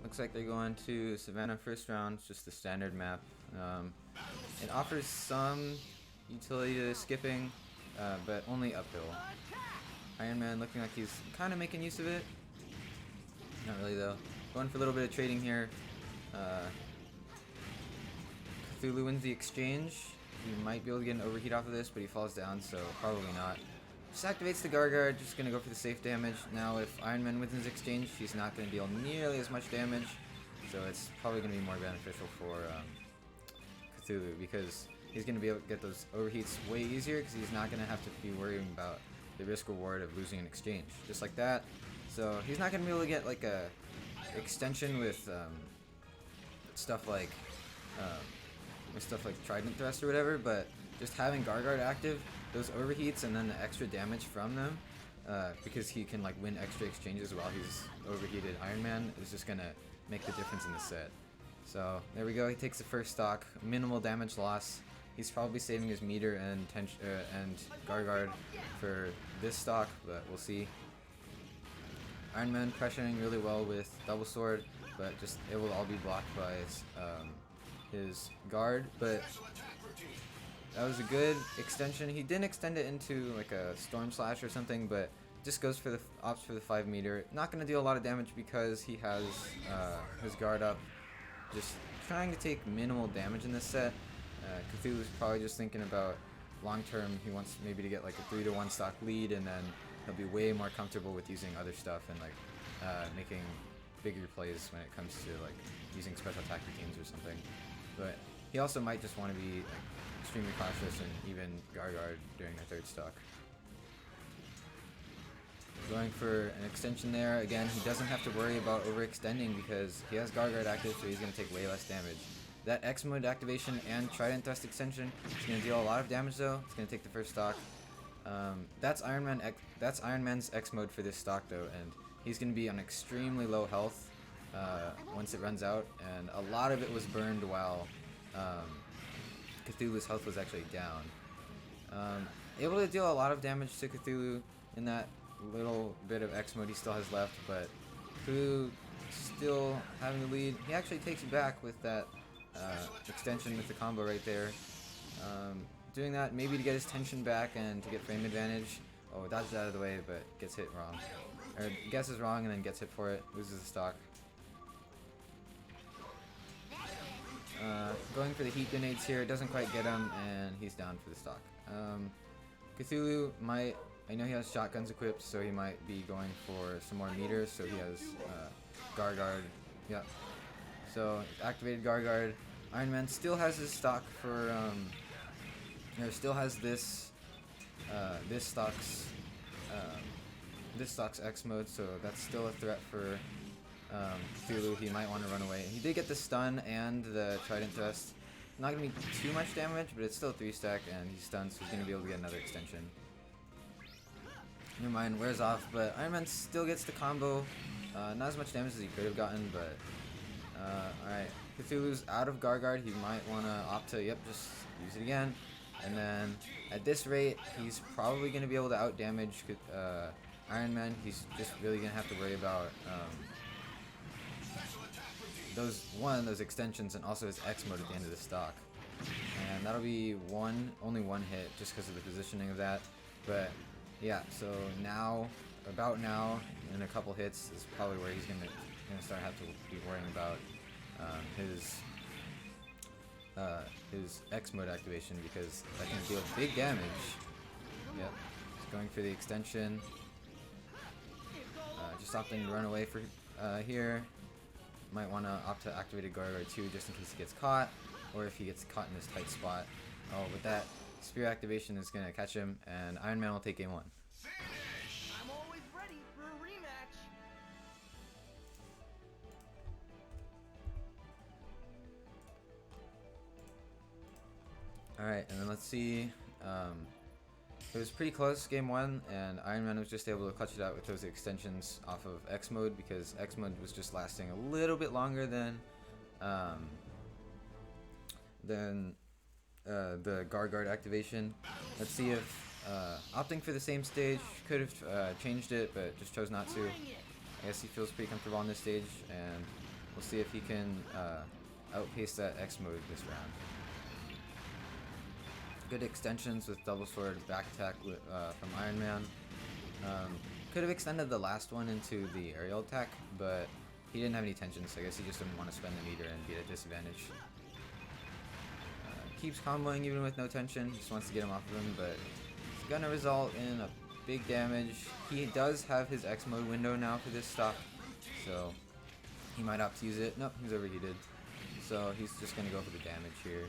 Looks like they're going to Savannah first round. It's just the standard map. It offers some utility to skipping, but only uphill. Ironman looking like he's kind of making use of it. Not really though. Going for a little bit of trading here. Cthulhu wins the exchange. He might be able to get an overheat off of this, but he falls down, so probably not. Just activates the Gargard, just going to go for the safe damage. Now if Ironman wins his exchange, he's not going to deal nearly as much damage, so it's probably going to be more beneficial for Cthulhu, because he's going to be able to get those overheats way easier, because he's not going to have to be worrying about the risk reward of losing an exchange, just like that. So he's not going to be able to get like a extension with stuff like Trident Thrust or whatever, but just having Gargard active, those overheats and then the extra damage from them, because he can like win extra exchanges while he's overheated Ironman, is just gonna make the difference in the set. So there we go. He takes the first stock, minimal damage loss. He's probably saving his meter and Gargard for this stock, but we'll see. Ironman pressuring really well with double sword, but just it will all be blocked by his guard. But that was a good extension. He didn't extend it into like a storm slash or something, but just goes for the opts for the 5 meter. Not gonna deal a lot of damage because he has his guard up. Just trying to take minimal damage in this set. Cthulhu's probably just thinking about long term. He wants maybe to get like a 3-1 stock lead, and then he'll be way more comfortable with using other stuff and like making bigger plays when it comes to like using special attack routines or something. But he also might just want to be like, extremely cautious and even Gargard during the third stock. Going for an extension there. Again, he doesn't have to worry about overextending because he has Gargard active, so he's going to take way less damage. That X mode activation and Trident Thrust extension is going to deal a lot of damage though. It's going to take the first stock. That's Ironman's X mode for this stock though, and he's going to be on extremely low health once it runs out, and a lot of it was burned while Cthulhu's health was actually down. Able to deal a lot of damage to Cthulhu in that little bit of X mode he still has left, but Cthulhu still having the lead. He actually takes it back with that extension with the combo right there. Doing that maybe to get his tension back and to get frame advantage. Oh, dodges out of the way, but gets hit wrong. Or guesses wrong and then gets hit for it, loses the stock. Going for the heat grenades here, doesn't quite get him, and he's down for the stock. Cthulhu might, I know he has shotguns equipped, so he might be going for some more meters, so he has Gargard. Yeah. So, activated Gargard. Ironman still has his stock for, still has this stock's X mode, so that's still a threat for Cthulhu. He might want to run away. He did get the stun and the Trident Thrust. Not going to be too much damage, but it's still a 3-stack, and he's stunned, so he's going to be able to get another extension. Never mind, wears off, but Ironman still gets the combo. Not as much damage as he could have gotten, but alright. Cthulhu's out of Gargard. He might want to opt to, just use it again. And then, at this rate, he's probably going to be able to out-damage Ironman. He's just really going to have to worry about those extensions and also his X mode at the end of the stock. And that'll be only one hit just because of the positioning of that. But yeah, so about now, in a couple hits is probably where he's gonna start have to be worrying about his X mode activation, because that can deal big damage. Yep, he's going for the extension. Just opting to run away for here. Might want to opt to activate a Gargard too, just in case he gets caught, or if he gets caught in this tight spot. Oh, with that spear activation is going to catch him, and Ironman will take game 1. I'm always ready for a rematch. Alright, and then let's see. It was pretty close, game 1, and Ironman was just able to clutch it out with those extensions off of X mode, because X mode was just lasting a little bit longer than the Gargard activation. Let's see if opting for the same stage could have changed it, but just chose not to. I guess he feels pretty comfortable on this stage, and We'll see if he can outpace that X mode this round. Good extensions with double sword back attack from Ironman. Could have extended the last one into the aerial attack, but he didn't have any tension, so I guess he just didn't want to spend the meter and be at a disadvantage. Keeps comboing even with no tension, just wants to get him off of him, but it's gonna result in a big damage. He does have his X mode window now for this stock, so he might opt to use it. Nope, he's overheated, so he's just gonna go for the damage here.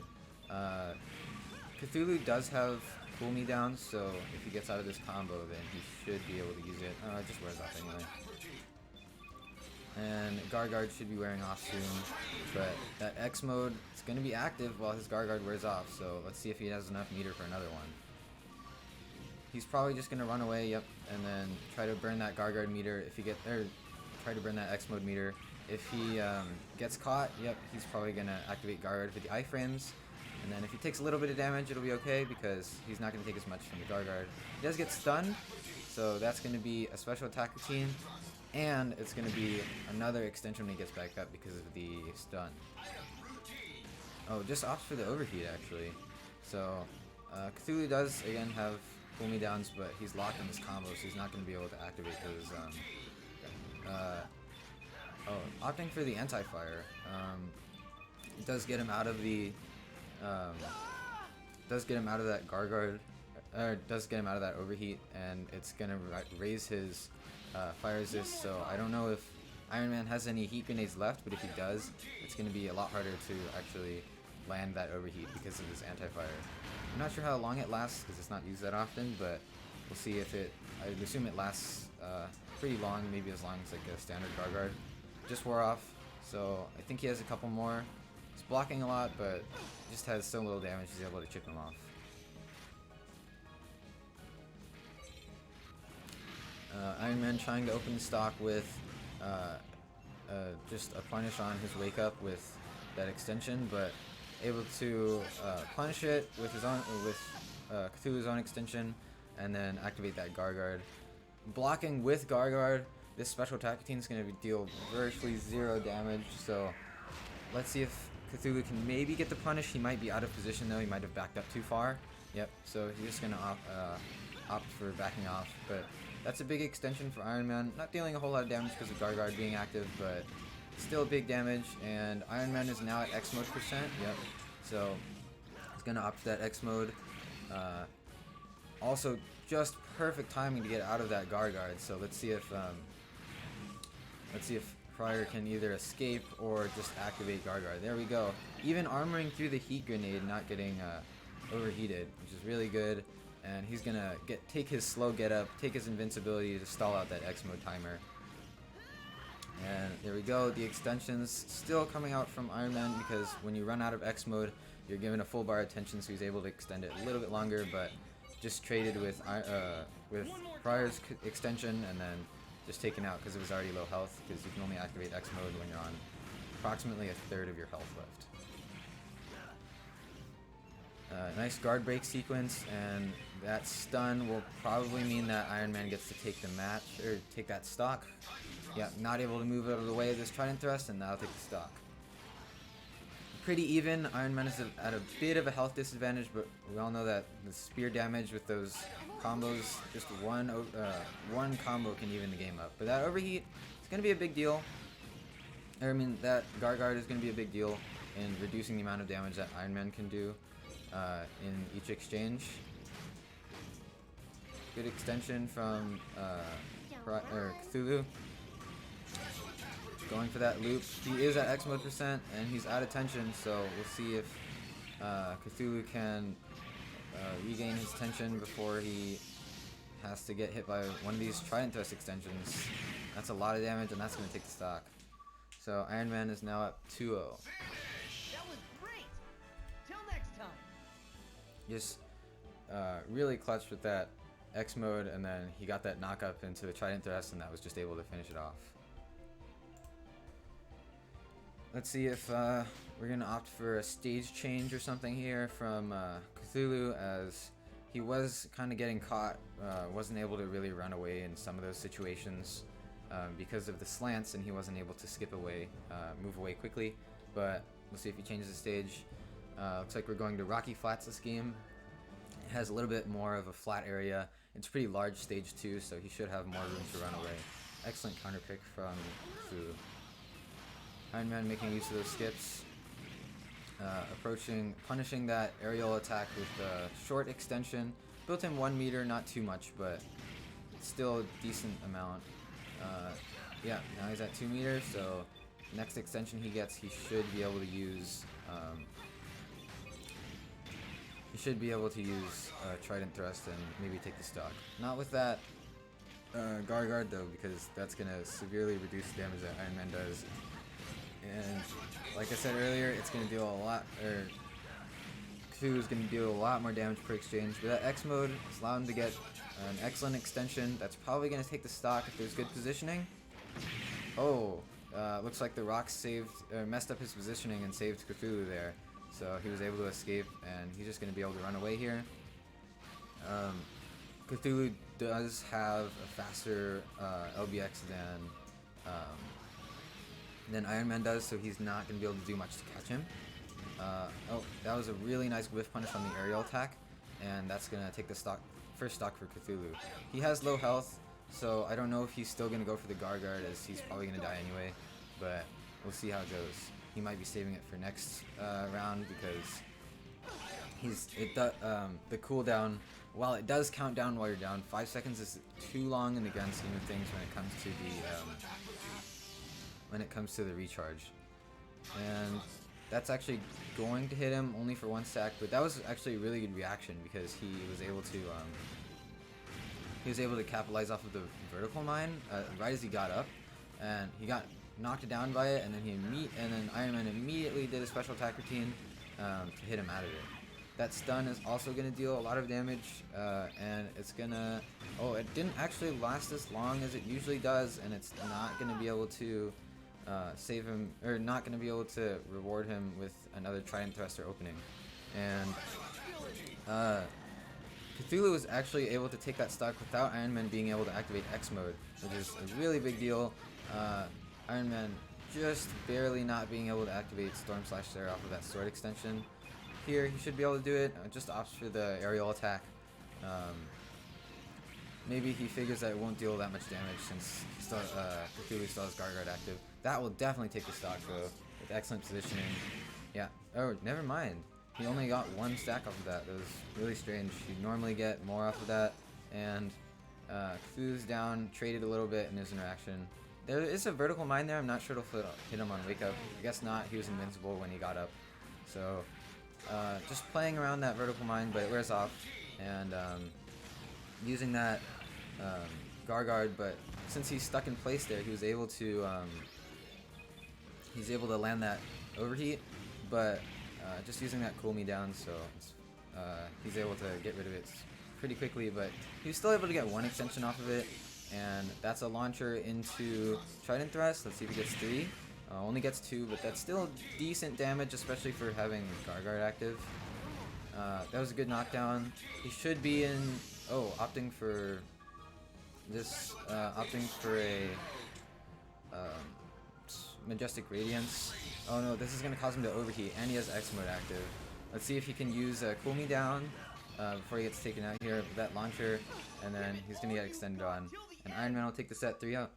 Cthulhu does have cool me down, so if he gets out of this combo, then he should be able to use it. It just wears off anyway. And Gargard should be wearing off soon, but that X mode is going to be active while his Gargard wears off, so let's see if he has enough meter for another one. He's probably just going to run away, yep, and then try to burn that Gargard meter if he try to burn that X mode meter. If he gets caught, yep, he's probably going to activate Gargard for the iframes, and then if he takes a little bit of damage, it'll be okay because he's not going to take as much from the Gargard. He does get stunned, so that's going to be a special attack routine. And it's going to be another extension when he gets back up because of the stun. Oh, just opts for the overheat actually. So Cthulhu does again have cool me downs, but he's locked in this combo, so he's not going to be able to activate those. Opting for the anti-fire. It does get him out of the. Does get him out of that Gargard. Does get him out of that overheat, and it's going to raise his. Fire resist, so I don't know if Ironman has any heat grenades left, but if he does, it's going to be a lot harder to actually land that overheat because of his anti-fire. I'm not sure how long it lasts because it's not used that often, but we'll see if it, I would assume it lasts pretty long, maybe as long as like a standard Gargard. Just wore off, so I think he has a couple more. He's blocking a lot, but just has so little damage he's able to chip him off. Ironman trying to open the stock with just a punish on his wake up with that extension, but able to punish it with his own Cthulhu's own extension, and then activate that Gargard. Blocking with Gargard, this special attack routine is going to deal virtually 0 damage. So let's see if Cthulhu can maybe get the punish. He might be out of position though. He might have backed up too far. Yep. So he's just going to opt for backing off, but. That's a big extension for Ironman. Not dealing a whole lot of damage because of Gargard being active, but still big damage. And Ironman is now at X mode %. Yep. So he's gonna opt for that X mode. Also, just perfect timing to get out of that Gargard. So let's see if Hriior can either escape or just activate Gargard. There we go. Even armoring through the heat grenade, not getting overheated, which is really good. And he's gonna take his slow get up, take his invincibility to stall out that X mode timer. And there we go. The extensions still coming out from Ironman because when you run out of X mode, you're given a full bar of tension, so he's able to extend it a little bit longer. But just traded with Hriior's extension and then just taken out because it was already low health. Because you can only activate X mode when you're on approximately a third of your health left. Nice guard break sequence, and that stun will probably mean that Ironman gets to take the match, or take that stock. Yeah, not able to move out of the way of this trident thrust, and now take the stock. Pretty even. Ironman is at a bit of a health disadvantage, but we all know that the spear damage with those combos, just one combo can even the game up. But that overheat is going to be a big deal. I mean, that Gargard is going to be a big deal in reducing the amount of damage that Ironman can do. In each exchange. Good extension from Cthulhu. Going for that loop. He is at X mode % and he's out of tension, so we'll see if Cthulhu can regain his tension before he has to get hit by one of these trident thrust extensions. That's a lot of damage, and that's going to take the stock. So Ironman is now up 2-0. Just really clutched with that X mode, and then he got that knock up into the trident thrust, and that was just able to finish it off. Let's see if we're gonna opt for a stage change or something here from Cthulhu, as he was kind of getting caught, wasn't able to really run away in some of those situations. because of the slants, and he wasn't able to skip away, move away quickly. But we'll see if he changes the stage. Looks like we're going to Rocky Flats this game. It has a little bit more of a flat area. It's a pretty large stage too, so he should have more room to run away. Excellent counter pick from Cthulhu. Ironman making use of those skips. Punishing that aerial attack with a short extension. Built in 1 meter, not too much, but still a decent amount. Yeah, now he's at 2 meters, so next extension he gets, he should be able to use Trident Thrust and maybe take the stock. Not with that Guard though, because that's gonna severely reduce the damage that Ironman does. And like I said earlier, it's gonna deal a lot, or Cthulhu is gonna deal a lot more damage per exchange. But that X mode is allowing him to get an excellent extension. That's probably gonna take the stock if there's good positioning. Oh, looks like the rocks messed up his positioning and saved Cthulhu there. So he was able to escape, and he's just gonna be able to run away here. Cthulhu does have a faster LBX than Ironman does, so he's not going to be able to do much to catch him. Oh, that was a really nice whiff punish on the aerial attack, and that's going to take the first stock for Cthulhu. He has low health, so I don't know if he's still going to go for the guard, as he's probably going to die anyway, but we'll see how it goes. He might be saving it for next round, because the cooldown, while it does count down while you're down, 5 seconds is too long in the grand scheme of things when it comes to the recharge. And that's actually going to hit him only for 1 stack, but that was actually a really good reaction, because he was able to capitalize off of the vertical mine right as he got up, and he got knocked down by it, and then Ironman immediately did a special attack routine to hit him out of it. That stun is also going to deal a lot of damage, and it's gonna... Oh, it didn't actually last as long as it usually does, and it's not going to be able to save him, or not going to be able to reward him with another Trident Thruster opening. And Cthulhu was actually able to take that stock without Ironman being able to activate X mode, which is a really big deal. Ironman just barely not being able to activate Storm/Stare off of that sword extension. Here, he should be able to do it, just opts for the aerial attack. Maybe he figures that it won't deal that much damage since Cthulhu still has Guard active. That will definitely take the stock though, with excellent positioning. Yeah, oh, never mind. He only got 1 stack off of that. That was really strange. You'd normally get more off of that. And Cthulhu's down, traded a little bit in his interaction. There is a vertical mine there. I'm not sure it'll hit him on wake up. I guess not. He was invincible when he got up. So just playing around that vertical mine, but it wears off, and using that guard, but since he's stuck in place there, he was able to land that overheat, but just using that cool me down, so he's able to get rid of it pretty quickly, but he was still able to get 1 extension off of it, and that's a launcher into Trident Thrust. Let's see if he gets 3. Only gets 2, but that's still decent damage, especially for having Guard active. That was a good knockdown. He should be in... Oh, opting for a Majestic Radiance. Oh no, this is going to cause him to overheat, and he has X mode active. Let's see if he can use Cool Me Down before he gets taken out here with that launcher, and then he's going to get extended on. And Ironman will take the set 3-0.